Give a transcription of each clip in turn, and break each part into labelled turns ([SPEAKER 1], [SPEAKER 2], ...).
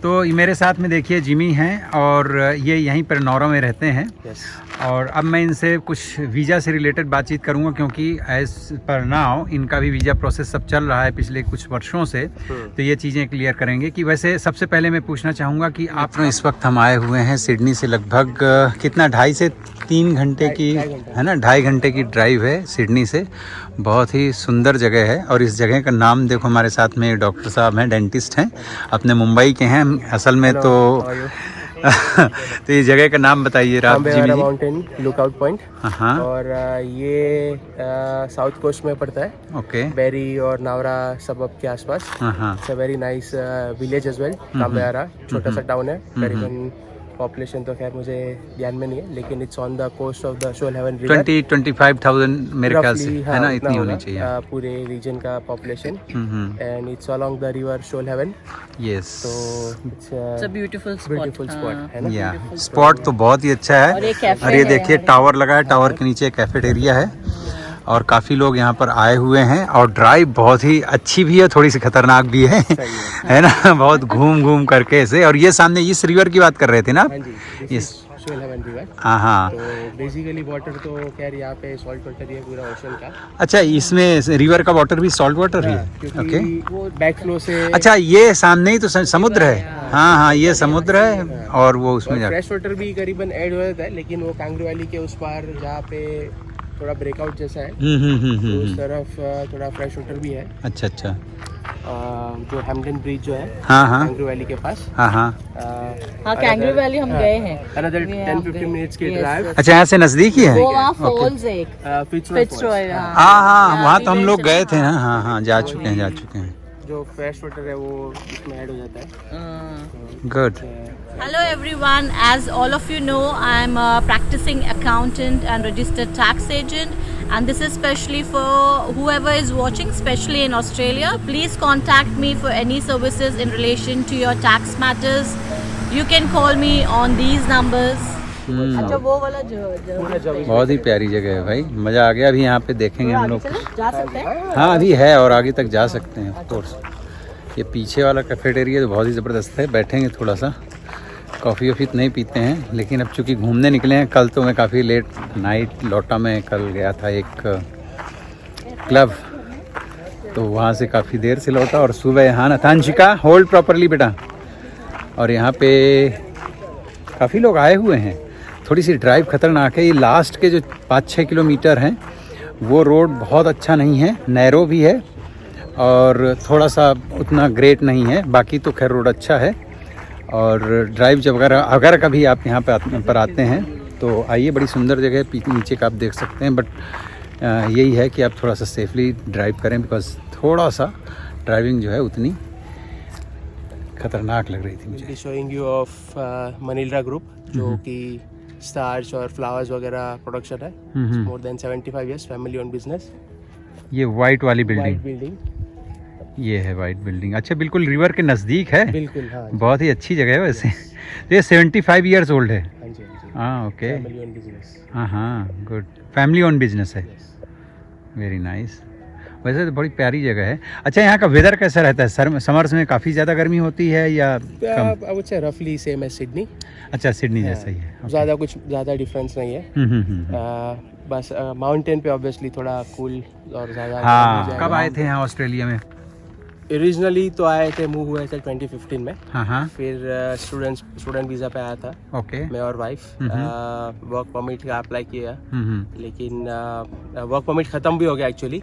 [SPEAKER 1] तो मेरे साथ में देखिए जिमी हैं और ये यहीं पर नौरा में रहते हैं। और अब मैं इनसे कुछ वीज़ा से रिलेटेड बातचीत करूंगा, क्योंकि एज पर नाउ इनका भी वीज़ा प्रोसेस सब चल रहा है पिछले कुछ वर्षों से, तो ये चीज़ें क्लियर करेंगे। कि वैसे सबसे पहले मैं पूछना चाहूँगा कि आप इस वक्त हम आए हुए हैं सिडनी से, लगभग कितना 2.5 से 3 घंटे की है ना, 2.5 घंटे की ड्राइव है सिडनी से। बहुत ही सुंदर जगह है और इस जगह का नाम देखो, हमारे साथ में डॉक्टर साहब हैं, डेंटिस्ट हैं, अपने मुंबई के हैं असल में। तो तो ये जगह का नाम बताइए आप जी।
[SPEAKER 2] Mountain lookout point.
[SPEAKER 1] हाँ, और
[SPEAKER 2] ये साउथ कोस्ट में पड़ता है।
[SPEAKER 1] ओके,
[SPEAKER 2] बेरी और नावरा सबब के आसपास। It's a very nice village as well. Cambewarra छोटा सा टाउन है, करीबन पॉपुलेशन तो खैर मुझे ध्यान में नहीं है, लेकिन it's on the coast of the Shoalhaven river.
[SPEAKER 1] 20-25,000 मेरे ख्याल से है ना, इतनी होनी चाहिए
[SPEAKER 2] पूरे रीजन का population. And it's along the river Shoalhaven.
[SPEAKER 1] Yes,
[SPEAKER 2] तो इट्स अ
[SPEAKER 3] ब्यूटीफुल
[SPEAKER 2] स्पॉट है ना।
[SPEAKER 1] या स्पॉट तो बहुत ही अच्छा है। और ये देखिए टावर लगा है, टावर के नीचे कैफेटेरिया है और काफ़ी लोग यहाँ पर आए हुए हैं। और ड्राइव बहुत ही अच्छी भी है, थोड़ी सी खतरनाक भी है ना, बहुत घूम घूम करके ऐसे। और ये सामने इस रिवर की बात कर रहे थे ना आप? इस
[SPEAKER 2] शोलहेवन रिवर।
[SPEAKER 1] हाँ,
[SPEAKER 2] तो बेसिकली वाटर तो खैर यहाँ पे सॉल्ट वाटर ही है पूरा ओशन का।
[SPEAKER 1] अच्छा, इसमें रिवर का वाटर भी सॉल्ट वाटर ही है? ओके,
[SPEAKER 2] वो बैक फ्लो से।
[SPEAKER 1] अच्छा, ये सामने ही तो समुद्र है। हाँ, ये समुद्र है और वो उसमें
[SPEAKER 2] फ्रेश वाटर भी करीबन ऐड हो जाता है, लेकिन वो कांगरू वैली के उस पार जहाँ पे थोड़ा ब्रेकआउट जैसा है, तो उस तरफ थोड़ा फ्रेश वाटर भी है।
[SPEAKER 1] अच्छा,
[SPEAKER 2] जो हैम्पटन ब्रिज जो है कांगरू वैली के पास।
[SPEAKER 3] हाँ, कांगरू वैली हम गए हैं।
[SPEAKER 2] अनदर 10-15 मिनट्स की ड्राइव।
[SPEAKER 1] अच्छा, यहाँ से नजदीक ही है
[SPEAKER 3] वो वहाँ फॉल्स है एक, फिट्जरॉय।
[SPEAKER 1] हाँ, वहाँ तो हम लोग गए थे ना। हाँ, जा चुके हैं।
[SPEAKER 2] जो फ्रेश वाटर है वो इसमें ऐड हो जाता है।
[SPEAKER 1] Good.
[SPEAKER 3] Hello everyone, as all of you know, I am a practicing accountant and registered tax agent, and this is specially for whoever is watching, especially in Australia. Please contact me for any services in relation to your tax matters. You can call me on these numbers. अच्छा, वो वाला जो
[SPEAKER 1] बहुत ही प्यारी जगह है भाई, मज़ा आ गया। अभी यहाँ पे देखेंगे हम लोग,
[SPEAKER 3] जा सकते हैं।
[SPEAKER 1] हाँ अभी है और आगे तक जा सकते हैं ऑफ कोर्स। ये पीछे वाला कैफेटेरिया तो बहुत ही ज़बरदस्त है, बैठेंगे थोड़ा सा, कॉफ़ी वॉफ़ी तो नहीं पीते हैं, लेकिन अब चूँकि घूमने निकले हैं। कल तो मैं काफ़ी लेट नाइट लौटा, मैं कल गया था एक क्लब, तो वहाँ से काफ़ी देर से लौटा और सुबह यहाँ ना तांशिका होल्ड प्रॉपरली बेटा। और यहाँ पे काफ़ी लोग आए हुए हैं। थोड़ी सी ड्राइव खतरनाक है, ये लास्ट के जो 5-6 किलोमीटर हैं वो रोड बहुत अच्छा नहीं है, नैरो भी है और थोड़ा सा उतना ग्रेट नहीं है, बाकी तो खैर रोड अच्छा है। और ड्राइव जब अगर कभी आप यहाँ पर आते हैं तो आइए, बड़ी सुंदर जगह है, नीचे का आप देख सकते हैं। बट यही है कि आप थोड़ा सा सेफली ड्राइव करें, बिकॉज थोड़ा सा ड्राइविंग जो है उतनी खतरनाक लग रही थी मुझे।
[SPEAKER 2] Showing you of Manila group, जो कि स्टार्च और फ्लावर्स वगैरह प्रोडक्शन है। More than 75 years family own business.
[SPEAKER 1] ये वाइट वाली बिल्डिंग, ये है वाइट बिल्डिंग। अच्छा, बिल्कुल रिवर के नज़दीक है।
[SPEAKER 2] बिल्कुल, हाँ,
[SPEAKER 1] बहुत ही अच्छी जगह है वैसे। तो ये 75 years ओल्ड है।
[SPEAKER 2] हाँ,
[SPEAKER 1] ओके,
[SPEAKER 2] फैमिली ओन बिजनेस।
[SPEAKER 1] हाँ, गुड, फैमिली ओन बिजनेस है, वेरी नाइस। वैसे तो बड़ी प्यारी जगह है। अच्छा, यहाँ का वेदर कैसा रहता है? समर्स में काफ़ी ज़्यादा गर्मी होती है या कम?
[SPEAKER 2] आई वुड से रफली सेम एज सिडनी।
[SPEAKER 1] अच्छा, सिडनी जैसा ही है।
[SPEAKER 2] ज़्यादा डिफरेंस नहीं है। बस माउंटेन पे ऑब्वियसली थोड़ा कूल और ज़्यादा।
[SPEAKER 1] हाँ, कब आए थे यहाँ ऑस्ट्रेलिया में?
[SPEAKER 2] ओरिजिनली तो आए थे, मूव हुए थे 2015 में।
[SPEAKER 1] हाँ,
[SPEAKER 2] फिर स्टूडेंट वीज़ा पे आया था।
[SPEAKER 1] ओके,
[SPEAKER 2] मैं और वाइफ वर्क परमिट का अप्लाई किया, लेकिन वर्क परमिट ख़त्म भी हो गया एक्चुअली।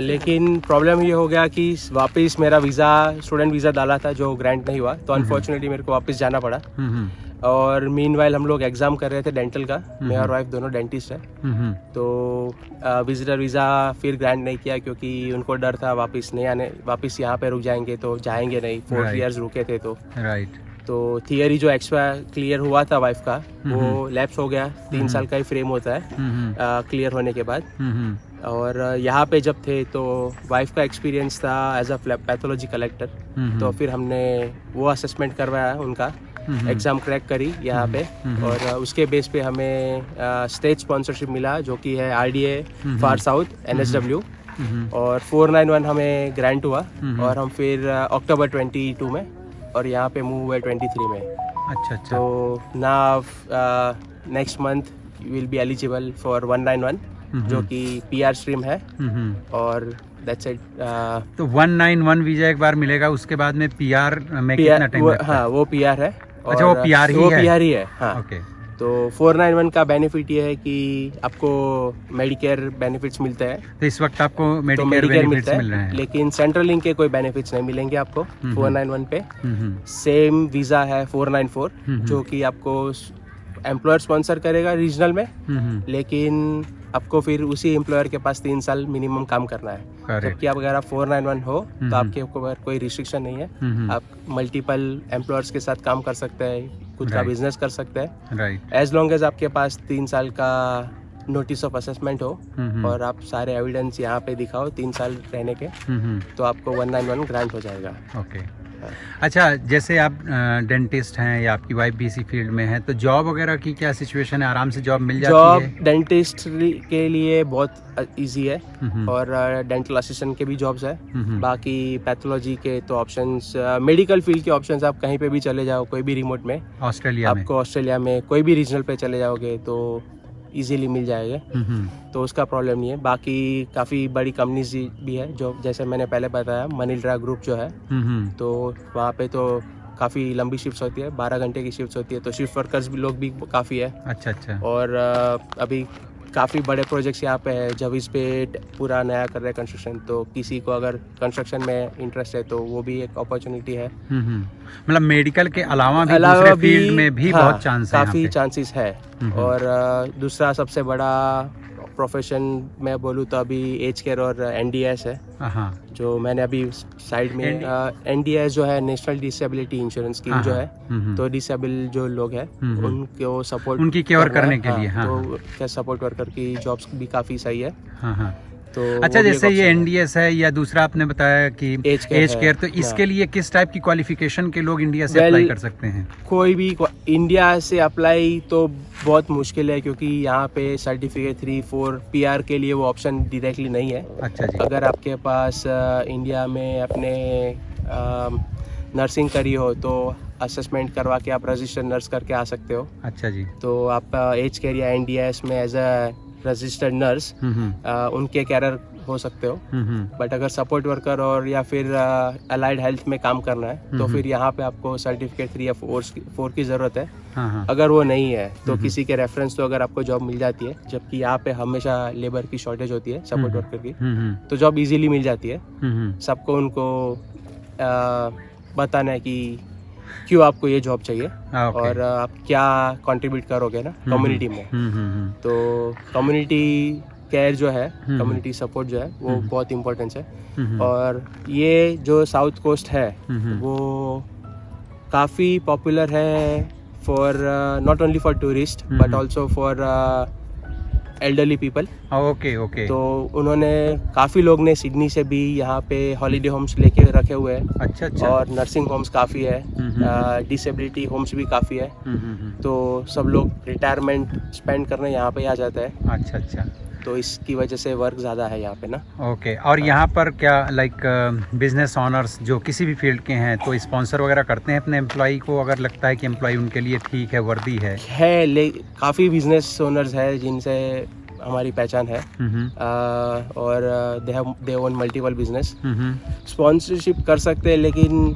[SPEAKER 2] लेकिन प्रॉब्लम ये हो गया कि वापस मेरा वीज़ा, स्टूडेंट वीज़ा डाला था जो ग्रांट नहीं हुआ, तो अनफॉर्चुनेटली मेरे को वापस जाना पड़ा। और मीनवाइल हम लोग एग्ज़ाम कर रहे थे डेंटल का, मैं और वाइफ दोनों डेंटिस्ट है। तो विजिटर वीज़ा फिर ग्रांट नहीं किया, क्योंकि उनको डर था वापस नहीं आने, वापस यहाँ पे रुक जाएंगे तो जाएंगे नहीं। 4 years रुके थे तो तो थियरी जो एक्स्ट्रा क्लियर हुआ था वाइफ का, वो लैप्स हो गया। 3 साल का ही फ्रेम होता है क्लियर होने के बाद। और यहाँ पे जब थे तो वाइफ का एक्सपीरियंस था एज अ पैथोलॉजी कलेक्टर, तो फिर हमने वो असेसमेंट करवाया, उनका एग्ज़ाम क्रैक करी यहाँ पे। और उसके बेस पे हमें स्टेट स्पॉन्सरशिप मिला, जो कि है RDA फार साउथ NSW, और 491 हमें ग्रांट हुआ। और हम फिर अक्टूबर 22 में और यहाँ पे मूव हुए 23 में।
[SPEAKER 1] अच्छा अच्छा।
[SPEAKER 2] तो now next month you will be eligible for 191 जो कि PR स्ट्रीम है और दैट्स इट।
[SPEAKER 1] तो 191 वीजा एक बार मिलेगा, उसके बाद में PR में कितना टाइम लगता है?
[SPEAKER 2] हाँ वो PR है।
[SPEAKER 1] अच्छा वो PR ही है?
[SPEAKER 2] हाँ।
[SPEAKER 1] ओके।
[SPEAKER 2] तो 491 का बेनिफिट ये है कि आपको मेडिकेयर बेनिफिट्स मिलते हैं।
[SPEAKER 1] तो इस वक्त आपको
[SPEAKER 2] तो
[SPEAKER 1] मेडिकेयर बेनिफिट्स मिल रहे हैं,
[SPEAKER 2] लेकिन सेंट्रल लिंक के कोई बेनिफिट्स नहीं मिलेंगे आपको 491 पे। सेम वीज़ा है 494 जो कि आपको एम्प्लॉयर स्पॉन्सर करेगा रीजनल में, लेकिन आपको फिर उसी एम्प्लॉयर के पास 3 साल मिनिमम काम करना है। जबकि आप अगर आप 491 हो तो आपके ऊपर कोई रिस्ट्रिक्शन नहीं है, आप मल्टीपल एम्प्लॉयर्स के साथ काम कर सकते हैं, खुद का बिजनेस कर सकते हैं,
[SPEAKER 1] राइट,
[SPEAKER 2] एज लॉन्ग एज आपके पास 3 साल का नोटिस ऑफ असेसमेंट हो और आप सारे एविडेंस यहाँ पे दिखाओ 3 साल रहने के, तो आपको 191 ग्रांट हो जाएगा।
[SPEAKER 1] ओके। अच्छा, जैसे आप डेंटिस्ट हैं या आपकी वाइफ भी इसी फील्ड में है, तो जॉब वगैरह की क्या सिचुएशन है? आराम से जॉब मिल जाती है?
[SPEAKER 2] जॉब डेंटिस्ट के लिए बहुत इजी है और डेंटल असिस्टेंट के भी जॉब्स है। बाकी पैथोलॉजी के तो ऑप्शंस, मेडिकल फील्ड के ऑप्शंस आप कहीं पे भी चले जाओ, कोई भी रिमोट में,
[SPEAKER 1] ऑस्ट्रेलिया में,
[SPEAKER 2] आपको ऑस्ट्रेलिया में कोई भी रीजनल पे चले जाओगे तो इजीली मिल जाएगा, तो उसका प्रॉब्लम नहीं है। बाकी काफ़ी बड़ी कंपनीज भी है जो, जैसे मैंने पहले बताया, मनील्ड्रा ग्रुप जो है, तो वहाँ पे तो काफ़ी लंबी शिफ्ट्स होती है, 12 घंटे की शिफ्ट्स होती है, तो शिफ्ट वर्कर्स भी लोग भी काफ़ी है।
[SPEAKER 1] अच्छा अच्छा।
[SPEAKER 2] और अभी काफ़ी बड़े प्रोजेक्ट्स यहाँ पे है, जब इस पे पूरा नया कर रहे हैं कंस्ट्रक्शन, तो किसी को अगर कंस्ट्रक्शन में इंटरेस्ट है तो वो भी एक अपॉर्चुनिटी है।
[SPEAKER 1] मतलब मेडिकल के अलावा भी दूसरे फील्ड में भी बहुत चांस है,
[SPEAKER 2] काफ़ी चांसेस है। और दूसरा सबसे बड़ा प्रोफेशन मैं बोलूँ तो अभी एज केयर और NDS है, जो मैंने अभी साइड में NDS जो है नेशनल डिसेबिलिटी इंश्योरेंस स्कीम जो है, तो डिसेबल जो लोग हैं उनको सपोर्ट,
[SPEAKER 1] उनकी केयर करने के लिए,
[SPEAKER 2] तो क्या सपोर्ट वर्कर की जॉब्स भी काफ़ी सही है। तो
[SPEAKER 1] अच्छा, जैसे ये NDS है या दूसरा आपने बताया कि एज केयर, तो इसके लिए किस टाइप की क्वालिफिकेशन के लोग इंडिया से अप्लाई कर सकते हैं? कोई
[SPEAKER 2] भी इंडिया से अप्लाई तो बहुत मुश्किल है, क्योंकि यहाँ पे सर्टिफिकेट 3-4 PR के लिए वो ऑप्शन डायरेक्टली नहीं है।
[SPEAKER 1] अच्छा जी।
[SPEAKER 2] अगर आपके पास इंडिया में अपने नर्सिंग करी हो तो असेसमेंट करवा के आप रजिस्टर्ड नर्स करके आ सकते हो।
[SPEAKER 1] अच्छा जी।
[SPEAKER 2] तो आप एज केयर या NDS में एज अ रजिस्टर्ड नर्स उनके कैरियर हो सकते हो। बट अगर सपोर्ट वर्कर और या फिर अलाइड हेल्थ में काम करना है तो फिर यहाँ पे आपको सर्टिफिकेट 3 या 4 की ज़रूरत है। अगर वो नहीं है तो किसी के रेफरेंस तो अगर आपको जॉब मिल जाती है, जबकि यहाँ पे हमेशा लेबर की शॉर्टेज होती है सपोर्ट वर्कर की, तो जॉब इजीली मिल जाती है। सबको उनको बताना है कि क्यों आपको ये जॉब चाहिए और आप क्या कंट्रीब्यूट करोगे ना कम्युनिटी में। तो कम्युनिटी केयर जो है, कम्युनिटी सपोर्ट जो है, वो बहुत इम्पोर्टेंस है। और ये जो साउथ कोस्ट है वो काफ़ी पॉपुलर है for not only for tourist but also for elderly people.
[SPEAKER 1] Okay.
[SPEAKER 2] तो उन्होंने काफ़ी लोग ने सिडनी से भी यहाँ पे हॉलीडे होम्स लेके रखे हुए हैं।
[SPEAKER 1] अच्छा।
[SPEAKER 2] और नर्सिंग होम्स काफ़ी है, डिसेबिलिटी होम्स भी काफ़ी है। तो सब लोग रिटायरमेंट स्पेंड करने यहाँ पे आ जाता है।
[SPEAKER 1] अच्छा।
[SPEAKER 2] तो इसकी वजह से वर्क ज़्यादा है यहाँ पे ना।
[SPEAKER 1] ओके। और यहाँ पर क्या लाइक बिजनेस ऑनर्स जो किसी भी फील्ड के हैं तो स्पॉन्सर वगैरह करते हैं अपने एम्प्लॉई को, अगर लगता है कि एम्प्लॉई उनके लिए ठीक है, वर्दी है?
[SPEAKER 2] काफ़ी बिजनेस ओनर्स है जिनसे हमारी पहचान है और दे ओन मल्टीपल बिजनेस। स्पॉन्सरशिप कर सकते हैं, लेकिन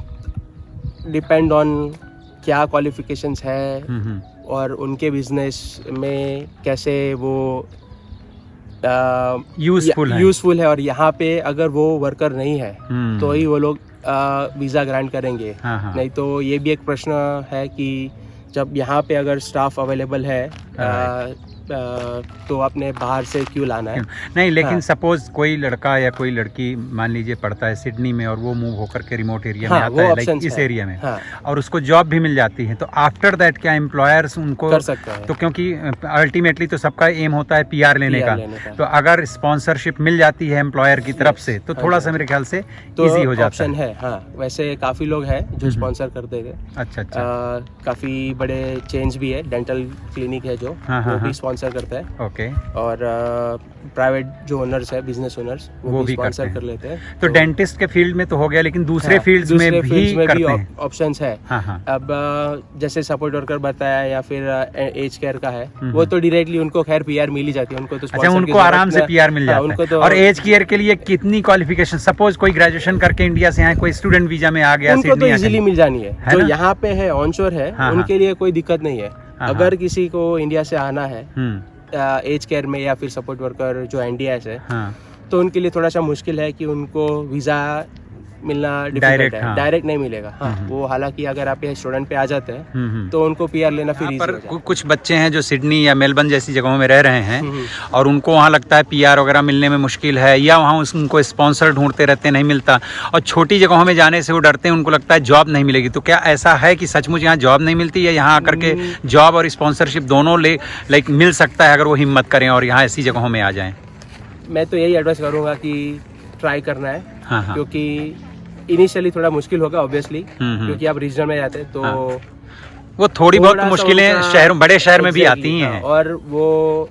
[SPEAKER 2] डिपेंड ऑन क्या क्वालिफिकेशंस है और उनके बिजनेस में कैसे वो यूजफुल है। और यहाँ पे अगर वो वर्कर नहीं है तो ही वो लोग वीज़ा ग्रांट करेंगे। नहीं तो ये भी एक प्रश्न है कि जब यहाँ पे अगर स्टाफ अवेलेबल है तो आपने बाहर से क्यों लाना है?
[SPEAKER 1] नहीं, लेकिन सपोज कोई लड़का या कोई लड़की मान लीजिए पढ़ता है सिडनी में और वो मूव होकर के रिमोट एरिया में आता है, लाइक इस एरिया में, और उसको जॉब भी मिल जाती है, तो आफ्टर दैट क्या एम्प्लॉयर्स उनको
[SPEAKER 2] कर सकते हैं? तो
[SPEAKER 1] क्योंकि अल्टीमेटली तो सबका एम होता है PR लेने का, तो अगर स्पॉन्सरशिप मिल जाती है एम्प्लॉयर की तरफ से तो थोड़ा सा मेरे ख्याल से इजी हो जाता है।
[SPEAKER 2] वैसे काफ़ी लोग हैं जो स्पॉन्सर करते थे।
[SPEAKER 1] अच्छा।
[SPEAKER 2] काफ़ी बड़े चेंज भी है, डेंटल क्लिनिक है जो वो भी स्पॉन्सर करता है।
[SPEAKER 1] ओके।
[SPEAKER 2] और प्राइवेट जो ओनर्स है, बिजनेस ओनर्स, वो भी स्पॉन्सर कर लेते हैं।
[SPEAKER 1] तो डेंटिस्ट के फील्ड में तो हो गया, लेकिन दूसरे फील्ड्स में भी करते हैं,
[SPEAKER 2] ऑप्शंस है।
[SPEAKER 1] हाँ।
[SPEAKER 2] अब जैसे सपोर्ट वर्कर बताया या फिर एज केयर का है, वो तो डायरेक्टली उनको खैर पीआर मिल ही जाती है, उनको तो
[SPEAKER 1] अच्छा, उनको आराम से पीआर मिल जाता है।
[SPEAKER 2] तो,
[SPEAKER 1] और एज केयर के लिए कितनी क्वालिफिकेशन, सपोज कोई ग्रेजुएशन करके इंडिया से आए, कोई स्टूडेंट वीजा में आ गया,
[SPEAKER 2] उनको तो इजीली मिल जानी है। जो यहाँ पे है ऑनशोर है, उनके लिए कोई दिक्कत नहीं है। अगर किसी को इंडिया से आना है एज केयर में या फिर सपोर्ट वर्कर जो एनडीएस है, तो उनके लिए थोड़ा सा मुश्किल है कि उनको वीजा मिलना डायरेक्ट है। डायरेक्ट नहीं मिलेगा। वो हालांकि अगर आप ये स्टूडेंट पे आ जाते हैं तो उनको पीआर लेना फिर इजी हो जाता है।
[SPEAKER 1] कुछ बच्चे हैं जो सिडनी या मेलबर्न जैसी जगहों में रह रहे हैं और उनको वहाँ लगता है पीआर वगैरह मिलने में मुश्किल है, या वहाँ उनको स्पॉन्सर ढूंढते रहते नहीं मिलता, और छोटी जगहों में जाने से वो डरते हैं, उनको लगता है जॉब नहीं मिलेगी। तो क्या ऐसा है कि सचमुच यहाँ जॉब नहीं मिलती, या यहाँ आकर के जॉब और स्पॉन्सरशिप दोनों लाइक मिल सकता है अगर वो हिम्मत करें और यहाँ ऐसी जगहों में आ जाएं?
[SPEAKER 2] मैं तो यही एडवाइस करूँगा कि ट्राई करना है, क्योंकि इनिशियली थोड़ा मुश्किल होगा ऑब्वियसली, क्योंकि आप रीजनल में जाते हैं तो
[SPEAKER 1] वो थोड़ी बहुत मुश्किलें शहरों, बड़े शहर में भी आती हैं।
[SPEAKER 2] और वो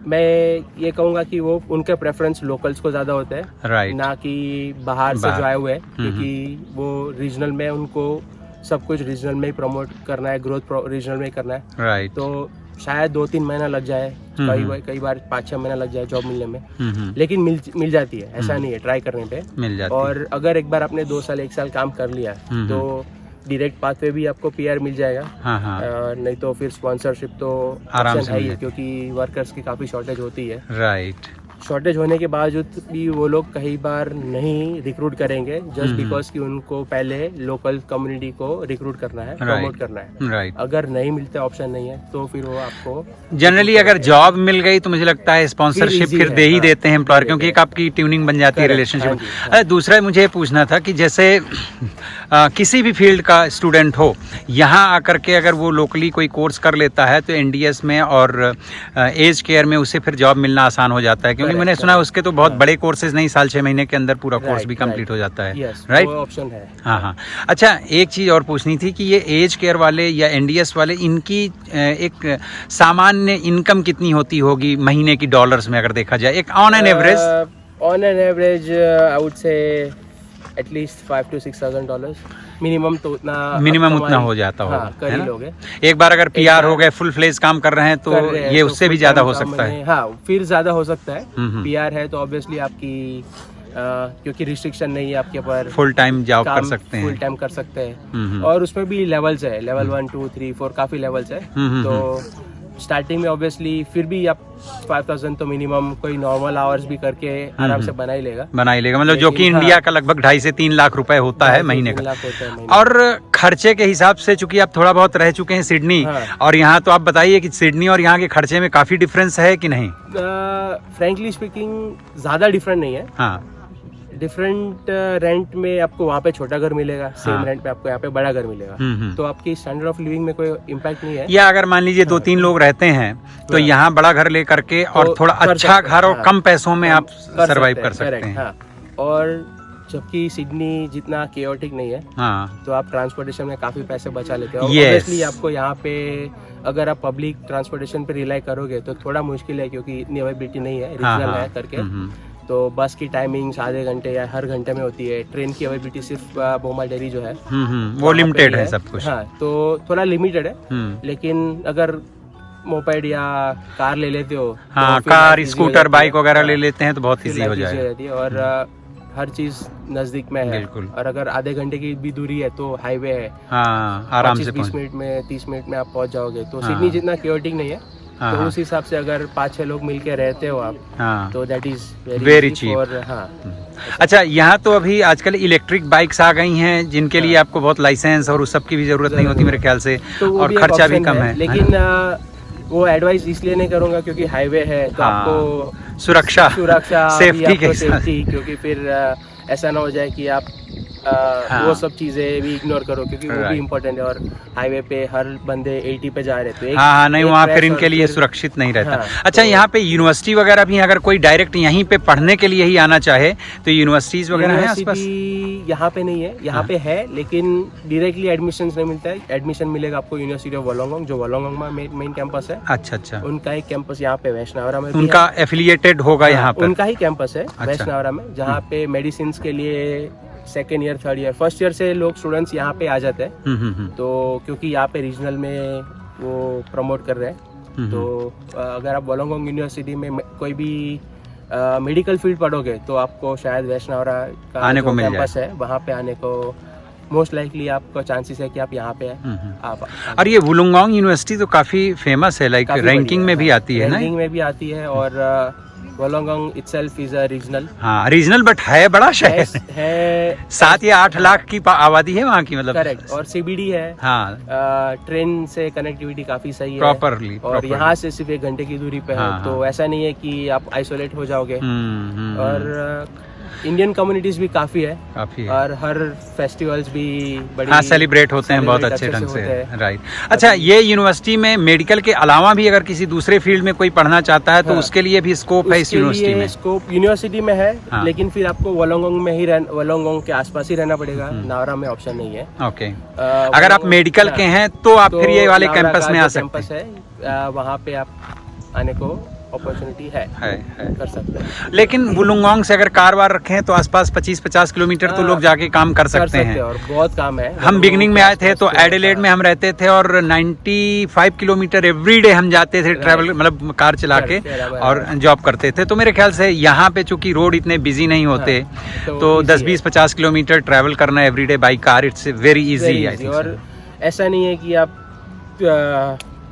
[SPEAKER 2] मैं ये कहूँगा कि वो उनका प्रेफरेंस लोकल्स को ज़्यादा होता है,
[SPEAKER 1] राइट,
[SPEAKER 2] ना कि बाहर से जो आए हुए, क्योंकि वो रीजनल में उनको सब कुछ रीजनल में ही प्रमोट करना है, ग्रोथ रीजनल में ही करना है,
[SPEAKER 1] राइट।
[SPEAKER 2] तो शायद 2-3 महीना लग जाए, कई बार 5-6 महीना लग जाए जॉब मिलने में, लेकिन मिल जाती है, ऐसा नहीं है, ट्राई करने पे मिल जाती है। और अगर एक बार आपने 2 साल 1 साल काम कर लिया तो डायरेक्ट पाथवे भी आपको पीआर मिल जाएगा। नहीं तो फिर स्पॉन्सरशिप तो
[SPEAKER 1] आराम से
[SPEAKER 2] है, क्योंकि वर्कर्स की काफी शॉर्टेज होती है।
[SPEAKER 1] राइट।
[SPEAKER 2] शॉर्टेज होने के बावजूद भी वो लोग कई बार नहीं रिक्रूट करेंगे, जस्ट बिकॉज कि उनको पहले लोकल कम्युनिटी को रिक्रूट करना है, प्रमोट करना है।
[SPEAKER 1] राइट।
[SPEAKER 2] अगर नहीं मिलते, ऑप्शन नहीं है, तो फिर वो आपको
[SPEAKER 1] जनरली अगर जॉब मिल गई तो मुझे लगता है स्पॉन्सरशिप फिर दे ही देते हैं एम्प्लॉयर, क्योंकि एक आपकी ट्यूनिंग बन जाती है रिलेशनशिप। दूसरा मुझे पूछना था कि जैसे किसी भी फील्ड का स्टूडेंट हो, यहाँ आकर के अगर वो लोकली कोई कोर्स कर लेता है तो एनडीएस में और एज केयर में उसे फिर जॉब मिलना आसान हो जाता है, क्योंकि मैंने सुना है उसके तो बहुत बड़े कोर्सेज नहीं, 6 महीने के अंदर पूरा कोर्स भी कंप्लीट हो जाता है, राइट?
[SPEAKER 2] ऑप्शन है।
[SPEAKER 1] हाँ। अच्छा, एक चीज़ और पूछनी थी कि ये एज केयर वाले या एनडीएस वाले, इनकी एक सामान्य इनकम कितनी होती होगी महीने की डॉलर्स में अगर देखा जाए, एक on an average?
[SPEAKER 2] On an average I would say at least $5,000 to $6,000 minimum, तो उतना हो जाता होगा,
[SPEAKER 1] कर ही लोगे। एक बार अगर पीआर हो गए, फुल फ्लेज काम कर रहे हैं तो ये उससे भी ज्यादा हो सकता है।
[SPEAKER 2] हाँ, फिर ज्यादा हो सकता है। पीआर है तो ऑब्वियसली आपकी क्योंकि रिस्ट्रिक्शन नहीं है आपके ऊपर, फुल टाइम जॉब कर सकते हैं, फुल टाइम कर सकते हैं। और उसमें भी लेवल्स है, लेवल 1 2 3 4 काफी लेवल्स है। तो स्टार्टिंग में ऑब्वियसली फिर भी आप 5,000 तो मिनिमम कोई नॉर्मल आवर्स भी करके आराम से बना ही लेगा। मतलब जो कि इंडिया का लगभग 2.5 से 3 लाख रुपए होता है महीने का। और खर्चे के हिसाब से, चूंकि आप थोड़ा बहुत रह चुके हैं सिडनी और यहाँ, तो आप बताइए कि सिडनी और यहाँ के खर्चे में काफी डिफरेंस है कि नहीं? फ्रैंकली स्पीकिंग ज्यादा डिफरेंट नहीं है। हाँ, डिफरेंट रेंट में आपको वहाँ पे छोटा घर मिलेगा, सेम रेंट पे आपको यहाँ पे बड़ा घर मिलेगा, तो आपकी स्टैंडर्ड ऑफ लिविंग में कोई इम्पैक्ट नहीं है।
[SPEAKER 1] या अगर मान लीजिए 2-3 लोग रहते हैं तो यहाँ बड़ा घर लेकर के और थोड़ा अच्छा घर और कम पैसों में आप सरवाइव कर सकते हैं।
[SPEAKER 2] और जबकि सिडनी जितना केओटिक नहीं है, तो आप ट्रांसपोर्टेशन में काफी पैसे बचा लेते हैं। ऑब्वियसली आपको यहाँ पे अगर आप पब्लिक ट्रांसपोर्टेशन पे रिलाई करोगे तो थोड़ा मुश्किल है, क्योंकि इतनी अवेलेबिलिटी नहीं है, रीजनल है करके। तो बस की टाइमिंग्स आधे घंटे या हर घंटे में होती है। ट्रेन की अवेलेबिलिटी सिर्फ बोमा डेरी जो है
[SPEAKER 1] वो लिमिटेड है सब कुछ।
[SPEAKER 2] हाँ, तो थोड़ा लिमिटेड है। लेकिन अगर मोपेड या कार ले लेते हो,
[SPEAKER 1] हाँ, तो कार, स्कूटर, बाइक वगैरह ले लेते हैं तो बहुत इजी हो जाती
[SPEAKER 2] है। और हर चीज नजदीक में है, बिल्कुल। और अगर आधे घंटे की भी दूरी है तो हाईवे है, आराम से 20 मिनट में 30 मिनट में आप पहुंच जाओगे। तो सिडनी जितना केओटिक नहीं है, तो उस हिसाब से अगर 5-6 लोग मिलके रहते हो आप, तो दैट इज वेरी चीप। और
[SPEAKER 1] अच्छा, यहाँ तो अभी आजकल इलेक्ट्रिक बाइक्स आ गई हैं जिनके लिए आपको बहुत लाइसेंस और उस सब की भी जरूरत नहीं होती मेरे ख्याल से, और खर्चा भी कम है।
[SPEAKER 2] लेकिन वो एडवाइस इसलिए नहीं करूँगा क्योंकि हाईवे है, तो आपको
[SPEAKER 1] सुरक्षा सेफ्टी के
[SPEAKER 2] सेफ्टी, क्योंकि फिर ऐसा ना हो जाए कि आप वो सब चीजें भी इग्नोर करो क्योंकि वो भी इम्पोर्टेंट है। और हाईवे पे हर बंदे 80 पे जा रहे थे।
[SPEAKER 1] हाँ नहीं, वहाँ फिर इनके लिए सुरक्षित नहीं रहता। अच्छा, यहाँ पे यूनिवर्सिटी वगैरह भी, अगर कोई डायरेक्ट यहीं पे पढ़ने के लिए ही आना चाहे तो यूनिवर्सिटीज वगैरह हैं आसपास?
[SPEAKER 2] यहाँ पे नहीं है, यहाँ पे है लेकिन डायरेक्टली एडमिशन नहीं मिलता है। एडमिशन मिलेगा आपको यूनिवर्सिटी ऑफ वोलोंगोंग, जो वोलोंगोंग में मेन कैंपस है।
[SPEAKER 1] अच्छा अच्छा,
[SPEAKER 2] उनका एक कैंपस यहाँ पे वैष्णवरा में,
[SPEAKER 1] उनका एफिलिएटेड होगा यहाँ पर?
[SPEAKER 2] उनका ही कैंपस है वैष्णवरा में, जहाँ पे मेडिसिन के लिए second year, third year, first year से लोग स्टूडेंट्स यहाँ पे आ जाते हैं। तो क्योंकि यहाँ पे रीजनल में वो प्रमोट कर रहे हैं, तो अगर आप वोलोंगोंग यूनिवर्सिटी में कोई भी मेडिकल फील्ड पढ़ोगे तो आपको शायद वैष्णवरा का
[SPEAKER 1] आने को मिल
[SPEAKER 2] कैंपस है वहाँ पे आने को मोस्ट लाइकली आपका चांसेस है कि आप यहाँ पे आप।
[SPEAKER 1] और ये वुलुंगोंग यूनिवर्सिटी तो काफी फेमस है, लाइक रैंकिंग में भी आती है ना?
[SPEAKER 2] रैंकिंग में भी आती है। और Wollongong itself is a regional.
[SPEAKER 1] हाँ रीजनल, बट है बड़ा शहर
[SPEAKER 2] है,
[SPEAKER 1] 7 या 8 लाख की आबादी है वहाँ की, मतलब।
[SPEAKER 2] करेक्ट। और सीबीडी है।
[SPEAKER 1] हाँ,
[SPEAKER 2] ट्रेन से कनेक्टिविटी काफी सही है
[SPEAKER 1] प्रॉपरली,
[SPEAKER 2] और यहाँ से सिर्फ 1 घंटे की दूरी पे है। तो ऐसा नहीं है कि आप आइसोलेट हो जाओगे। और इंडियन कम्युनिटीज भी काफी है और हर फेस्टिवल्स भी बड़ी
[SPEAKER 1] सेलिब्रेट होते हैं बहुत अच्छे ढंग से। राइट। अच्छा, ये यूनिवर्सिटी में मेडिकल के अलावा भी अगर किसी दूसरे फील्ड में कोई पढ़ना चाहता है तो उसके लिए भी स्कोप है इस यूनिवर्सिटी में?
[SPEAKER 2] स्कोप यूनिवर्सिटी में है, लेकिन फिर आपको वोलोंगोंग में ही वोलोंगोंग के आसपास ही रहना पड़ेगा। नावरा में ऑप्शन नहीं है।
[SPEAKER 1] ओके, अगर आप मेडिकल के हैं तो आप फिर ये वाले कैंपस में आ सकते
[SPEAKER 2] हैं। वहाँ पे आप आने को अपॉर्चुनिटी है कर सकते हैं।
[SPEAKER 1] लेकिन वुलुंगोंग से अगर कार वार रखें तो आसपास 25-50 किलोमीटर तो लोग जाके काम कर सकते हैं।
[SPEAKER 2] और बहुत काम है।
[SPEAKER 1] हम बिगनिंग में आए थे तो एडिलेड में हम रहते थे और 95 किलोमीटर एवरीडे हम जाते थे ट्रैवल, मतलब कार चला के, और जॉब करते थे। तो मेरे ख्याल से यहाँ पे चूंकि रोड इतने बिजी नहीं होते तो 10-20-50 किलोमीटर ट्रैवल करना everyday by car, it's very easy. और
[SPEAKER 2] ऐसा नहीं है कि आप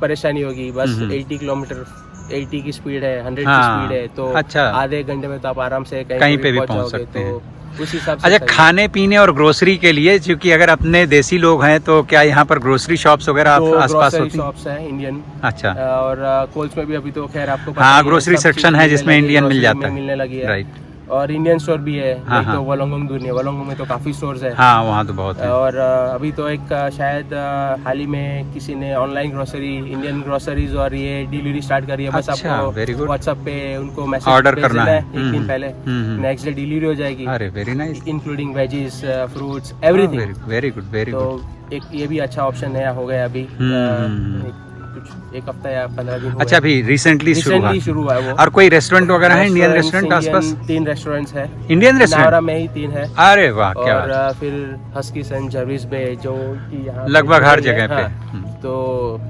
[SPEAKER 2] परेशानी होगी, बस 80 किलोमीटर 80 की स्पीड है, 100 की स्पीड है, तो
[SPEAKER 1] अच्छा,
[SPEAKER 2] आधे घंटे में तो आप आराम से
[SPEAKER 1] कहीं पे भी पहुंच सकते हैं।
[SPEAKER 2] तो उस हिसाब से।
[SPEAKER 1] अच्छा, खाने पीने और ग्रोसरी के लिए, क्योंकि अगर अपने देसी लोग हैं तो क्या यहाँ पर ग्रोसरी शॉप्स वगैरह आसपास होती हैं?
[SPEAKER 2] शॉप्स हैं इंडियन।
[SPEAKER 1] अच्छा।
[SPEAKER 2] और कोल्स में भी अभी तो खैर आपको
[SPEAKER 1] हाँ, ग्रोसरी सेक्शन है जिसमें इंडियन मिल जाता है,
[SPEAKER 2] मिलने लगी है।
[SPEAKER 1] राइट।
[SPEAKER 2] और इंडियन स्टोर भी है।
[SPEAKER 1] हाँ,
[SPEAKER 2] तो वोलोंगोंग दूर नहीं, वोलोंगोंग में तो काफी स्टोर्स है।
[SPEAKER 1] हाँ, वहाँ तो बहुत है।
[SPEAKER 2] और अभी तो एक शायद हाल ही में किसी ने ऑनलाइन ग्रोसरी, इंडियन ग्रोसरीज और ये डिलीवरी स्टार्ट करी है। बस आपको व्हाट्सएप पे उनको मैसेज
[SPEAKER 1] ऑर्डर करना है
[SPEAKER 2] एक दिन पहले, नेक्स्ट डे डिलीवरी हो जाएगी।
[SPEAKER 1] अरे very nice,
[SPEAKER 2] including veggies, fruits, everything.
[SPEAKER 1] Very good, very good.
[SPEAKER 2] तो एक ये भी अच्छा ऑप्शन नया हो गया अभी, एक हफ्ता या 15 दिन।
[SPEAKER 1] अच्छा, अभी रिसेंटली शुरू हुआ
[SPEAKER 2] है वो।
[SPEAKER 1] और कोई रेस्टोरेंट वगैरह है? इंडियन रेस्टोरेंट आसपास?
[SPEAKER 2] 3 रेस्टोरेंट्स है
[SPEAKER 1] इंडियन रेस्टोरेंट?
[SPEAKER 2] नावरा में ही 3 है।
[SPEAKER 1] अरे वाह, क्या
[SPEAKER 2] और फिर हस्कीस एंड जर्विस बे, जो कि यहाँ
[SPEAKER 1] लगभग हर जगह पे।
[SPEAKER 2] तो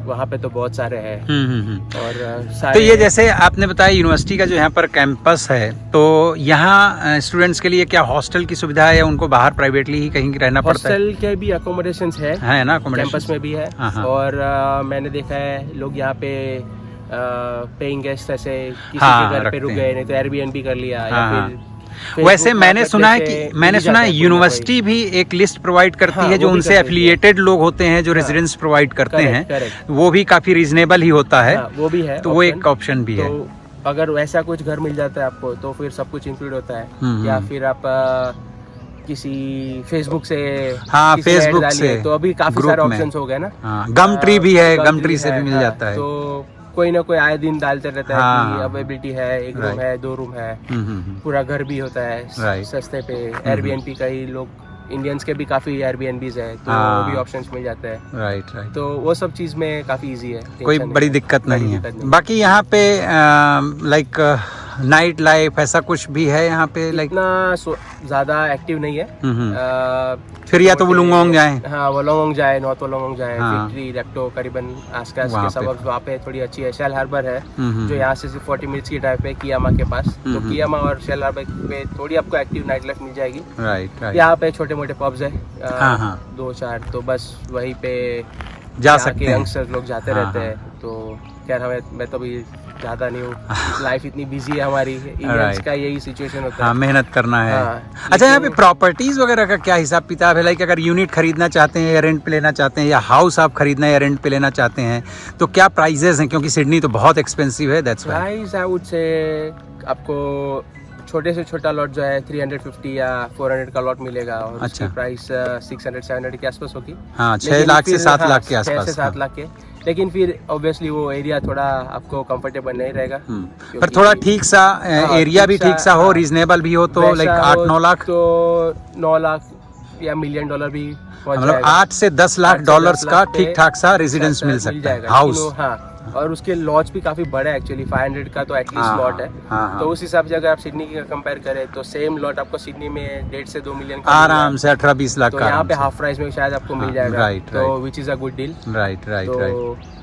[SPEAKER 2] वहाँ पे तो बहुत सारे हैं। और
[SPEAKER 1] तो ये जैसे आपने बताया यूनिवर्सिटी का जो यहाँ पर कैंपस है, तो यहाँ स्टूडेंट्स के लिए क्या हॉस्टल की सुविधा है या उनको बाहर प्राइवेटली ही कहीं रहना पड़ता है?
[SPEAKER 2] हॉस्टल के भी अकोमोडेशंस है ना, कैंपस में भी है। और मैंने देखा है लोग यहाँ पे पेइंग गेस्ट ऐसे किसी के घर पे रुक गए, नहीं तो एयरबीएनबी कर लिया, या फिर
[SPEAKER 1] वैसे मैंने सुना है यूनिवर्सिटी भी एक लिस्ट प्रोवाइड करती है जो उनसे एफिलिएटेड लोग होते हैं, जो रेजिडेंस प्रोवाइड करते हैं, वो भी काफी रीजनेबल ही होता है।
[SPEAKER 2] वो भी है,
[SPEAKER 1] तो वो एक ऑप्शन भी है।
[SPEAKER 2] अगर वैसा कुछ घर मिल जाता है आपको तो फिर सब कुछ इंक्लूड होता है। या फिर आप किसी फेसबुक से,
[SPEAKER 1] फेसबुक से,
[SPEAKER 2] तो अभी काफी सारे ऑप्शंस हो गए ना।
[SPEAKER 1] गम ट्री भी है, गम ट्री से भी मिल जाता है।
[SPEAKER 2] तो कोई ना कोई आए दिन डालते रहता है कि अवेलेबिलिटी है, 1 रूम है, 2 रूम है, पूरा घर भी होता है सस्ते पे। एयरबीएनबी का ही लोग, इंडियंस के भी काफी एयरबीएनबीज है, तो वो भी ऑप्शंस मिल जाते हैं। राइट। तो वो सब चीज में काफी इजी है,
[SPEAKER 1] कोई बड़ी दिक्कत नहीं है। बाकी यहाँ पे लाइक नाइट लाइफ ऐसा कुछ भी है यहाँ पे? लाइक
[SPEAKER 2] इतना ज्यादा एक्टिव नहीं है।
[SPEAKER 1] फिर या तो वुलुंगोंग जाए,
[SPEAKER 2] वोलोंगोंग जाए, नॉर्थ वोलोंगोंग जाए, विक्ट्री, रेक्टो, करीबन आसपास के सबब वहाँ पे थोड़ी अच्छी है। शेल हार्बर है जो यहाँ से सिर्फ 40 मिनट्स की ड्राइव पे, कियामा के पास। तो कियामा और शेल हार्बर पे थोड़ी आपको एक्टिव नाइट लाइफ मिल जाएगी। राइट। यहाँ पे छोटे मोटे पब्स है 2-4, तो बस वहीं पे जा सकते हैं, यंगस्टर्स लोग जाते रहते हैं। तो खैर मैं तो अभी ज्यादा नहीं हूँ, लाइफ इतनी बिजी है हमारी, इंडियंस का यही सिचुएशन होता है।
[SPEAKER 1] मेहनत करना है। अच्छा, यहाँ पे प्रॉपर्टीज वगैरह का क्या हिसाब किताब है? लाइक अगर यूनिट खरीदना चाहते हैं या रेंट पे लेना चाहते हैं, या हाउस आप खरीदना या रेंट पे लेना चाहते हैं, तो क्या प्राइजेस हैं? क्योंकि सिडनी तो बहुत एक्सपेंसिव है, that's why.
[SPEAKER 2] Price I would say आपको छोटे से छोटा लॉट जो है 350 या 400 का लॉट मिलेगा और
[SPEAKER 1] अच्छा।
[SPEAKER 2] उसकी प्राइस 600-700 के आसपास होगी।
[SPEAKER 1] हाँ, 6
[SPEAKER 2] लेकिन
[SPEAKER 1] लाख से
[SPEAKER 2] फिर,
[SPEAKER 1] 7
[SPEAKER 2] हाँ,
[SPEAKER 1] लाख के
[SPEAKER 2] 6
[SPEAKER 1] आसपास।
[SPEAKER 2] से 7 लाख के, लेकिन फिर ऑब्वियसली वो एरिया थोड़ा आपको कंफर्टेबल नहीं रहेगा।
[SPEAKER 1] पर थोड़ा ठीक सा एरिया भी ठीक सा हो,
[SPEAKER 2] हाँ,
[SPEAKER 1] रीजनेबल भी हो तो लाइक 8-9 लाख,
[SPEAKER 2] तो 9 लाख या $1 मिलियन भी पहुंच
[SPEAKER 1] मतलब
[SPEAKER 2] जाएगा।
[SPEAKER 1] 8 से 10 लाख
[SPEAKER 2] 8 से
[SPEAKER 1] डॉलर्स
[SPEAKER 2] 10
[SPEAKER 1] का
[SPEAKER 2] लाख पे
[SPEAKER 1] ठीक ठाक सा रेजिडेंस मिल सकता है,
[SPEAKER 2] जाएगा।
[SPEAKER 1] हाउस।
[SPEAKER 2] लेकिन वो, हाँ, और उसके लॉज भी काफी बड़ा है एक्चुअली, 500 का तो एटलीस्ट
[SPEAKER 1] हाँ,
[SPEAKER 2] लॉट है।
[SPEAKER 1] हाँ,
[SPEAKER 2] तो उस हिसाब से अगर आप सिडनी की कंपेयर करें तो सेम लॉट आपको सिडनी में 1.5 से 2 मिलियन का
[SPEAKER 1] आराम से 18-20 लाख
[SPEAKER 2] तो
[SPEAKER 1] का
[SPEAKER 2] यहाँ पे हाफ प्राइस में शायद आपको मिल जाएगा।
[SPEAKER 1] राइट,
[SPEAKER 2] तो which is a good deal.
[SPEAKER 1] Right right
[SPEAKER 2] तो
[SPEAKER 1] राइट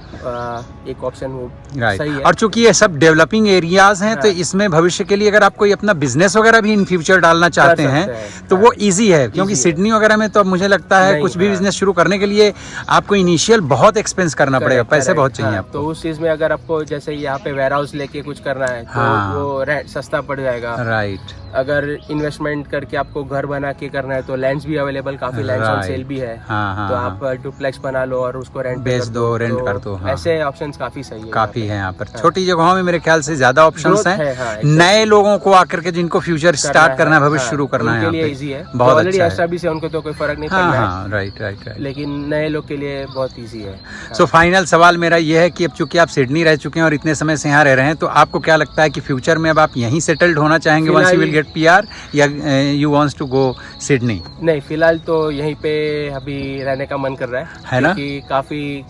[SPEAKER 2] एक ऑप्शन वो
[SPEAKER 1] राइट।
[SPEAKER 2] सही है।
[SPEAKER 1] और चूंकि ये सब डेवलपिंग एरियाज हैं तो
[SPEAKER 2] हाँ।
[SPEAKER 1] इसमें भविष्य के लिए अगर आप कोई अपना बिजनेस वगैरह भी इन फ्यूचर डालना चाहते
[SPEAKER 2] सकते
[SPEAKER 1] हैं
[SPEAKER 2] हैं,
[SPEAKER 1] तो
[SPEAKER 2] हाँ।
[SPEAKER 1] वो इजी है, क्योंकि
[SPEAKER 2] Easy है।
[SPEAKER 1] सिडनी वगैरह में तो अब मुझे लगता है
[SPEAKER 2] नहीं,
[SPEAKER 1] कुछ भी
[SPEAKER 2] हाँ।
[SPEAKER 1] बिजनेस शुरू करने के लिए आपको इनिशियल बहुत एक्सपेंस करना पड़ेगा,
[SPEAKER 2] Correct,
[SPEAKER 1] पैसे
[SPEAKER 2] correct,
[SPEAKER 1] बहुत चाहिए
[SPEAKER 2] हाँ,
[SPEAKER 1] आपको।
[SPEAKER 2] तो उस चीज में अगर आपको जैसे यहाँ पे वेयर हाउस लेके कुछ करना है तो
[SPEAKER 1] हाँ।
[SPEAKER 2] वो सस्ता पड़ जाएगा।
[SPEAKER 1] राइट
[SPEAKER 2] अगर इन्वेस्टमेंट करके आपको घर बना के करना है तो लैंड्स भी अवेलेबल, काफी लैंड्स ऑन
[SPEAKER 1] Right.
[SPEAKER 2] सेल भी है।
[SPEAKER 1] हाँ, हाँ,
[SPEAKER 2] तो
[SPEAKER 1] हाँ।
[SPEAKER 2] आप डुप्लेक्स बना लो और उसको रेंट
[SPEAKER 1] बेच दो, रेंट कर दो, हाँ।
[SPEAKER 2] ऐसे ऑप्शंस काफी सही है।
[SPEAKER 1] काफी है यहाँ पर। छोटी जगहों में मेरे ख्याल से ज्यादा ऑप्शंस
[SPEAKER 2] Growth
[SPEAKER 1] हैं।
[SPEAKER 2] है, हाँ, exactly।
[SPEAKER 1] नए लोगों को आकर के जिनको फ्यूचर स्टार्ट करना है, भविष्य शुरू करना है,
[SPEAKER 2] उनके लिए
[SPEAKER 1] यहाँ
[SPEAKER 2] इजी है।
[SPEAKER 1] पे बहुत
[SPEAKER 2] ऑलरेडी
[SPEAKER 1] अच्छा है।
[SPEAKER 2] एस्टैब्लिश है उनको तो कोई फर्क नहीं
[SPEAKER 1] हाँ
[SPEAKER 2] पड़ना है,
[SPEAKER 1] हाँ, राइट राइट राइट।
[SPEAKER 2] लेकिन नए लोग के लिए बहुत इजी है।
[SPEAKER 1] सो फाइनल सवाल मेरा ये है कि अब चूंकि आप सिडनी रह चुके हैं और इतने समय से यहाँ रह रहे हैं, तो आपको क्या लगता है कि फ्यूचर में अब आप यहीं सेटल्ड होना चाहेंगे once you will get PR, या you wants to go Sydney?
[SPEAKER 2] नहीं, फिलहाल तो यहीं पे अभी रहने का मन कर रहा
[SPEAKER 1] है ना?
[SPEAKER 2] क्योंकि काफी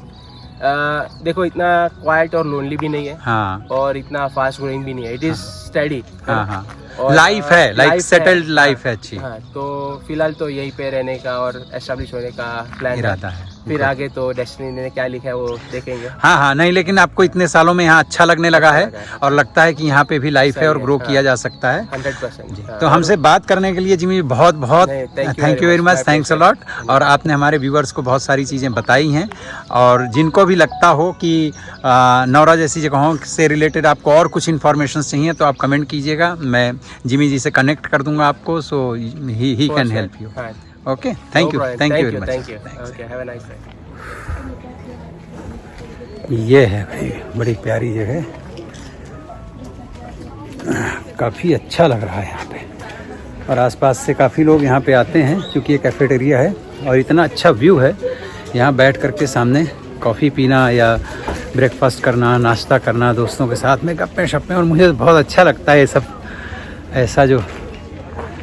[SPEAKER 2] देखो इतना क्वाइट और लोनली भी नहीं है
[SPEAKER 1] हाँ
[SPEAKER 2] और इतना फास्ट ग्रोइंग भी नहीं है। It is study.
[SPEAKER 1] हाँ हाँ, लाइफ है, लाइक सेटल्ड लाइफ है अच्छी,
[SPEAKER 2] हाँ, तो फिलहाल तो यहीं पे रहने का और एस्टेब्लिश होने का प्लान
[SPEAKER 1] इरादा है।
[SPEAKER 2] फिर आगे तो डेस्टिनी ने क्या लिखा है वो देखेंगे।
[SPEAKER 1] हाँ हाँ, नहीं लेकिन आपको इतने सालों में यहाँ अच्छा लगने लगा है और लगता है कि यहाँ पे भी लाइफ है और ग्रो किया जा सकता है।
[SPEAKER 2] 100%।
[SPEAKER 1] तो हमसे बात करने के लिए जिमी बहुत बहुत thank you very much, thanks a lot. और आपने हमारे व्यूवर्स को बहुत सारी चीज़ें बताई हैं, और जिनको भी लगता हो कि नौरा जैसी जगहों से रिलेटेड आपको और कुछ इन्फॉर्मेशन चाहिए तो आप कमेंट कीजिएगा, मैं जिमी जी से कनेक्ट कर दूंगा आपको, so he can help you. Okay, thank you very much.
[SPEAKER 2] Thank you. Okay, have a nice day.
[SPEAKER 1] ये है भाई बड़ी प्यारी जगह, काफ़ी अच्छा लग रहा है यहाँ पे, और आसपास से काफ़ी लोग यहाँ पे आते हैं क्योंकि ये कैफेटेरिया है और इतना अच्छा व्यू है। यहाँ बैठ करके सामने कॉफ़ी पीना या ब्रेकफास्ट करना, नाश्ता करना दोस्तों के साथ में, गप्पे शप्पे, और मुझे बहुत अच्छा लगता है ये सब। ऐसा जो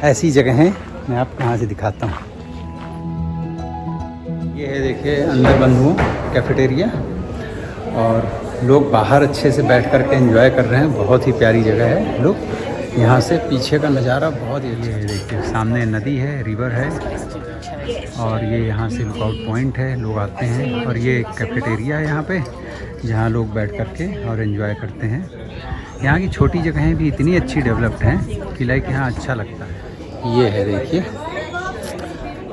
[SPEAKER 1] ऐसी जगह हैं मैं आपको यहाँ से दिखाता हूँ। ये है देखिए अंदर बंधुओं कैफेटेरिया, और लोग बाहर अच्छे से बैठ कर के एंजॉय कर रहे हैं। बहुत ही प्यारी जगह है। लोग यहाँ से पीछे का नज़ारा बहुत ही अच्छा है। देखिए सामने नदी है, रिवर है, और ये यहाँ से लुकआउट पॉइंट है, लोग आते हैं। और ये कैफेटेरिया है यहाँ पे जहाँ लोग बैठ कर के और एंजॉय करते हैं। यहाँ की छोटी जगहें भी इतनी अच्छी डेवलप्ड हैं कि लाइक यहाँ अच्छा लगता है। ये है देखिए,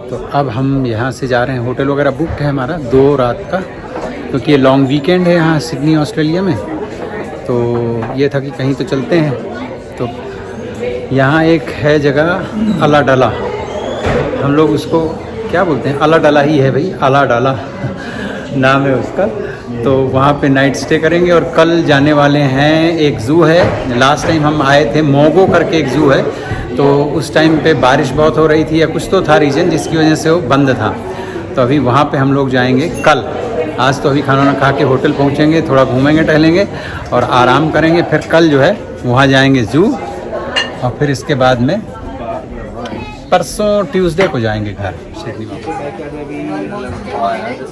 [SPEAKER 1] तो अब हम यहाँ से जा रहे हैं। होटल वगैरह बुकड है हमारा 2 रात का, क्योंकि ये लॉन्ग वीकेंड है यहाँ सिडनी ऑस्ट्रेलिया में। तो ये था कि कहीं तो चलते हैं। तो यहाँ एक है जगह अलाडाला, हम लोग उसको क्या बोलते हैं, अलाडाला ही है भाई, अलाडाला नाम है उसका। तो वहाँ पे नाइट स्टे करेंगे और कल जाने वाले हैं। एक ज़ू है, लास्ट टाइम हम आए थे मोगो करके एक ज़ू है, तो उस टाइम पे बारिश बहुत हो रही थी या कुछ तो था रीज़न जिसकी वजह से वो बंद था। तो अभी वहाँ पे हम लोग जाएंगे कल। आज तो अभी खाना ना खा के होटल पहुँचेंगे, थोड़ा घूमेंगे टहलेंगे और आराम करेंगे। फिर कल जो है वहाँ जाएंगे ज़ू, और फिर इसके बाद में परसों ट्यूसडे को जाएंगे घर सिडनी में।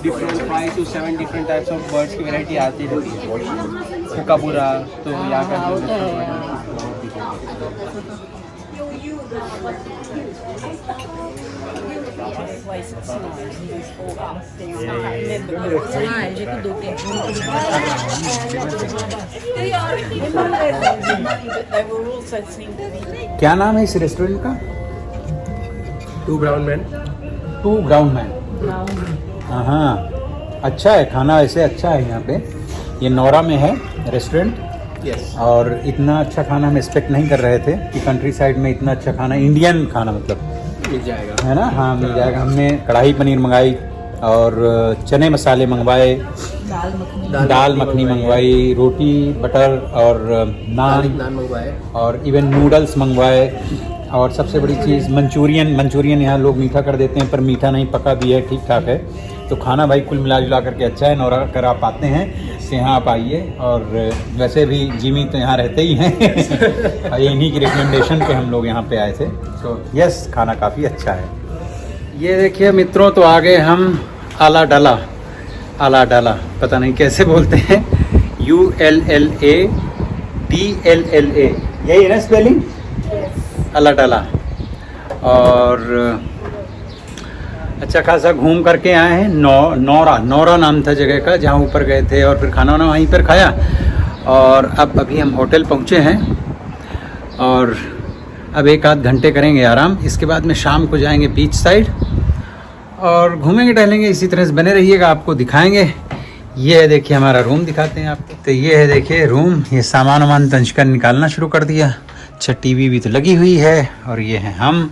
[SPEAKER 2] Different 5 to 7 different types of birds की वैरायटी आती रहती है। कुकाबूरा तो यहाँ का
[SPEAKER 1] क्या नाम है इस रेस्टोरेंट का?
[SPEAKER 2] 2 ब्राउन मैन।
[SPEAKER 1] 2 brown man. हाँ, अच्छा है खाना, ऐसे अच्छा है यहाँ पे। ये नौरा में है रेस्टोरेंट।
[SPEAKER 2] यस।
[SPEAKER 1] और इतना अच्छा खाना हम एक्सपेक्ट नहीं कर रहे थे कि कंट्री साइड में इतना अच्छा खाना, इंडियन खाना मतलब
[SPEAKER 2] मिल जाएगा,
[SPEAKER 1] है ना। हाँ मिल जाएगा। हमने कढ़ाई पनीर मंगाई, और चने मसाले मंगवाए, दाल मखनी मंगवाई, रोटी बटर और नान
[SPEAKER 2] मंगवाए
[SPEAKER 1] और इवन नूडल्स मंगवाए। और सबसे बड़ी चीज़ मंचूरियन यहाँ लोग मीठा कर देते हैं, पर मीठा नहीं, पका भी है, ठीक ठाक है। तो खाना भाई कुल मिला जुला करके अच्छा है। नौरा कर आप आते हैं तो यहाँ आप आइए। और वैसे भी जिमी तो यहाँ रहते ही हैं और इन्हीं की रिकमेंडेशन पे हम लोग यहाँ पे आए थे। तो यस, खाना काफ़ी अच्छा है। ये देखिए मित्रों, तो आ गए हम आला डाला पता नहीं कैसे बोलते हैं, ULLADLLA, यही है ना स्पेलिंग? आला डाला। और अच्छा खासा घूम करके आए हैं। नौरा नाम था जगह का, जहाँ ऊपर गए थे और फिर खाना वाना वहीं पर खाया। और अब अभी हम होटल पहुँचे हैं और अब 1-8 घंटे करेंगे आराम। इसके बाद में शाम को जाएंगे बीच साइड और घूमेंगे टहलेंगे। इसी तरह से बने रहिएगा, आपको दिखाएंगे। ये है देखिए हमारा रूम, दिखाते हैं आपको। तो ये है देखिए रूम। ये सामान वामान तंजकर निकालना शुरू कर दिया। अच्छा, टीवी भी तो लगी हुई है। और ये हैं हम,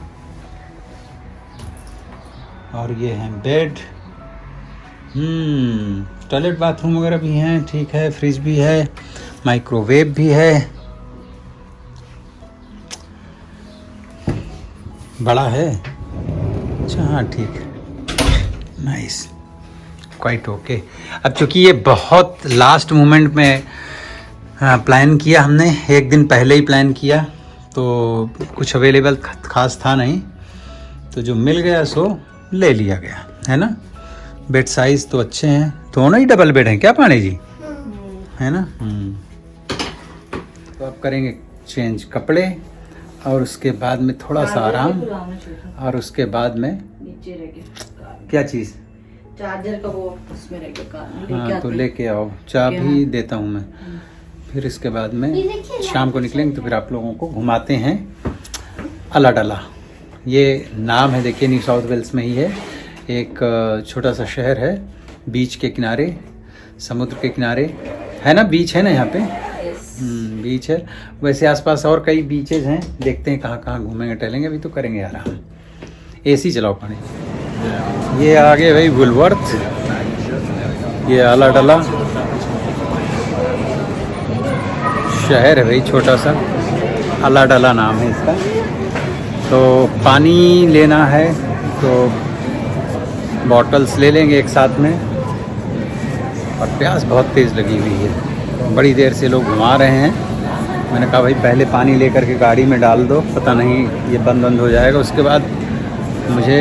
[SPEAKER 1] और ये हैं बेड। टॉयलेट बाथरूम वगैरह भी हैं, ठीक है। फ्रिज भी है, माइक्रोवेव भी है, बड़ा है। अच्छा हाँ, ठीक है, नाइस, क्वाइट ओके। अब चूँकि ये बहुत लास्ट मोमेंट में प्लान किया हमने, एक दिन पहले ही प्लान किया, तो कुछ अवेलेबल खास था नहीं, तो जो मिल गया सो ले लिया गया, है ना। बेड साइज़ तो अच्छे हैं, दोनों ही डबल बेड हैं क्या पानी जी, है ना। तो अब करेंगे चेंज कपड़े और उसके बाद में थोड़ा सा आराम, और उसके बाद में
[SPEAKER 3] नीचे रह गया
[SPEAKER 1] क्या चीज़,
[SPEAKER 3] चार्जर का वो उसमें रह गया।
[SPEAKER 1] हाँ तो लेके आओ, चाबी देता हूँ मैं। फिर इसके बाद में शाम को निकलेंगे तो फिर आप लोगों को घुमाते हैं आला डाला। ये नाम है देखिए, न्यू साउथ वेल्स में ही है। एक छोटा सा शहर है, बीच के किनारे, समुद्र के किनारे है ना, बीच है ना यहाँ पे। बीच है। वैसे आसपास और कई बीचेज हैं, देखते हैं कहाँ कहाँ घूमेंगे टहलेंगे। अभी तो करेंगे आराम। एसी चलाओ पानी। ये आगे भाई वुलवर्थ, ये आला डाला शहर है भाई, छोटा सा आला डाला नाम है इसका। तो पानी लेना है तो बॉटल्स ले लेंगे एक साथ में। और प्यास बहुत तेज़ लगी हुई है, बड़ी देर से लोग घुमा रहे हैं। मैंने कहा भाई पहले पानी लेकर के गाड़ी में डाल दो, पता नहीं ये बंद हो जाएगा। उसके बाद मुझे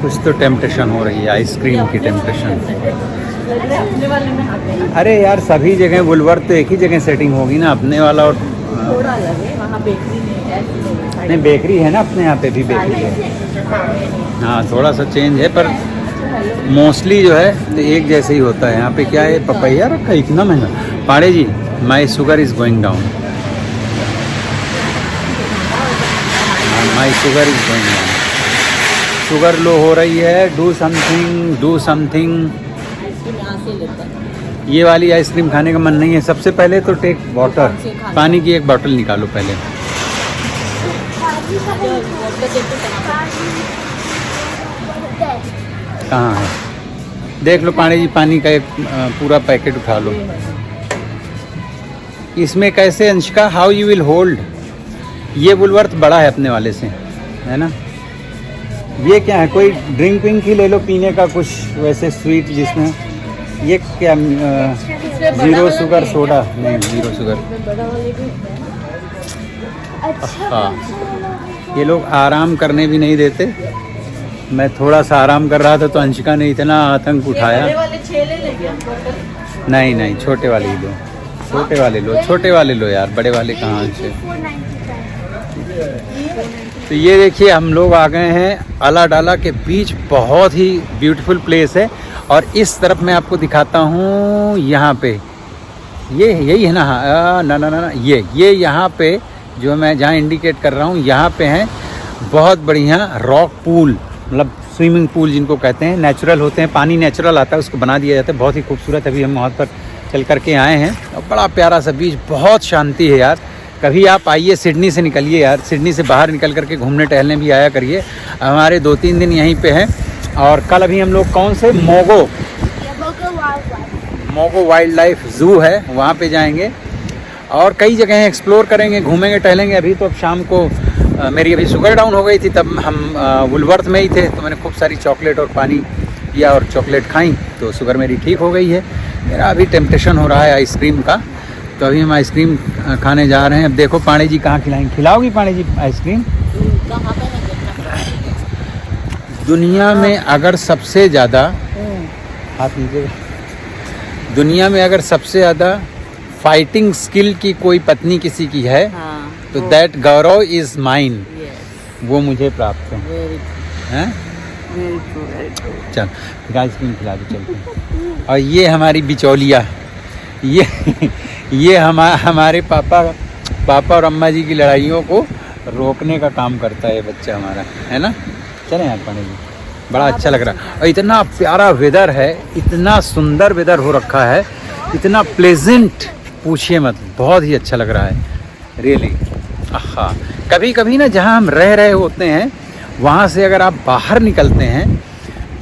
[SPEAKER 1] कुछ तो टेम्पटेशन हो रही है, आइसक्रीम की टेम्पटेशन। अरे यार सभी जगह वुलवर्थ तो एक ही जगह सेटिंग होगी ना, अपने वाला और
[SPEAKER 3] थोड़ा अलग है, वहाँ बेकरी है।
[SPEAKER 1] नहीं बेकरी है ना, अपने यहाँ पे भी बेकरी है। हाँ थोड़ा सा चेंज है, पर मोस्टली जो है तो एक जैसे ही होता है। यहाँ पे क्या है, पपैया रखा है, इतना महंगा। पाड़े जी, my sugar is going down, my sugar is going down. Sugar low हो रही है, डू समथिंग। ये वाली आइसक्रीम खाने का मन नहीं है। सबसे पहले तो टेक वाटर, पानी की एक बोतल निकालो पहले। कहाँ है, देख लो पानी जी, पानी का एक पूरा पैकेट उठा लो। इसमें कैसे Anshika, how you will hold. ये वुलवर्थ बड़ा है अपने वाले से, है ना। ये क्या है, कोई ड्रिंक विंक ही ले लो पीने का, कुछ वैसे स्वीट जिसमें। ये क्या, 0 शुगर सोडा, नहीं 0 शुगर। हाँ, ये लोग आराम करने भी नहीं देते। मैं थोड़ा सा आराम कर रहा था तो अंशिका ने इतना आतंक उठाया। नहीं छोटे वाले ही लो, छोटे वाले लो यार, बड़े वाले कहाँ से। तो ये देखिए हम लोग आ गए हैं आला डाला के बीच। बहुत ही ब्यूटीफुल प्लेस है। और इस तरफ मैं आपको दिखाता हूँ, यहाँ पे ये यही है ना, ना ये यहाँ पे जो मैं जहाँ इंडिकेट कर रहा हूँ, यहाँ पे हैं बहुत बढ़िया रॉक पूल, मतलब स्विमिंग पूल जिनको कहते हैं। नेचुरल होते हैं, पानी नेचुरल आता है, उसको बना दिया जाता है। बहुत ही खूबसूरत। अभी हम वहाँ पर चल करके आए हैं और बड़ा प्यारा सा बीच, बहुत शांति है यार। कभी आप आइए, सिडनी से निकलिए यार, सिडनी से बाहर निकल करके घूमने टहलने भी आया करिए। हमारे 2-3 दिन यहीं पे हैं और कल अभी हम लोग कौन से मोगो वाइल्ड लाइफ जू है वहाँ पे जाएंगे और कई जगह एक्सप्लोर करेंगे, घूमेंगे, टहलेंगे। अभी तो अब शाम को मेरी अभी शुगर डाउन हो गई थी, तब हम वुलवर्थ में ही थे, तो मैंने खूब सारी चॉकलेट और पानी पिया और चॉकलेट खाई, तो शुगर मेरी ठीक हो गई है। मेरा अभी टेम्पटेशन हो रहा है आइसक्रीम का, तो अभी हम आइसक्रीम खाने जा रहे हैं। अब देखो पाणी जी कहाँ खिलाएंगे, खिलाओगी पाणी जी आइसक्रीम? दुनिया में अगर सबसे ज़्यादा हाथ लीजिए, दुनिया में अगर सबसे ज़्यादा फाइटिंग स्किल की कोई पत्नी किसी की है तो दैट गौरव इज माइन, वो मुझे प्राप्त है। चल आइसक्रीम खिला दो चल। और ये हमारी बिचौलिया, ये हमारे पापा और अम्मा जी की लड़ाइयों को रोकने का काम करता है ये बच्चा हमारा, है ना। चलें यार पानी जी, बड़ा अच्छा लग रहा है और इतना प्यारा वेदर है, इतना सुंदर वेदर हो रखा है, इतना प्लेजेंट, पूछिए मत, बहुत ही अच्छा लग रहा है रियली। हाँ, कभी कभी ना जहाँ हम रह रहे होते हैं वहाँ से अगर आप बाहर निकलते हैं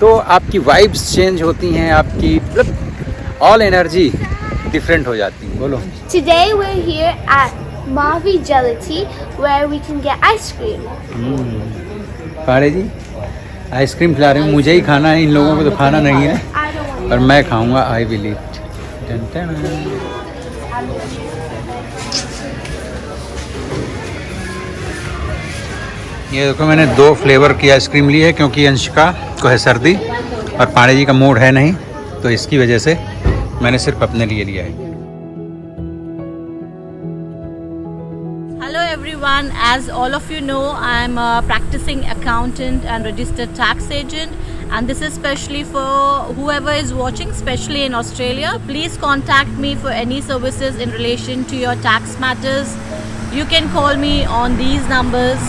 [SPEAKER 1] तो आपकी वाइब्स चेंज होती हैं, आपकी मतलब ऑल एनर्जी डिफरेंट हो जाती है। बोलो।
[SPEAKER 4] Today we're here at Mavi Gelati where we can get ice cream.
[SPEAKER 1] पाड़े जी आइसक्रीम खिला रहे हैं, मुझे ही खाना है, इन लोगों को तो खाना नहीं है,
[SPEAKER 4] I don't want
[SPEAKER 1] पर मैं खाऊंगा, आई विल ईट। ये देखो मैंने 2 फ्लेवर की आइसक्रीम ली है क्योंकि अंशिका को है सर्दी और पाड़े जी का मूड है नहीं, तो इसकी वजह से मैंने सिर्फ अपने लिए लिया है।
[SPEAKER 3] Hello everyone, as all of you know, I'm a practicing accountant and registered tax agent, and this is especially for whoever is watching, especially in Australia. Please contact me for any services in relation to your tax matters. You can call me on these numbers.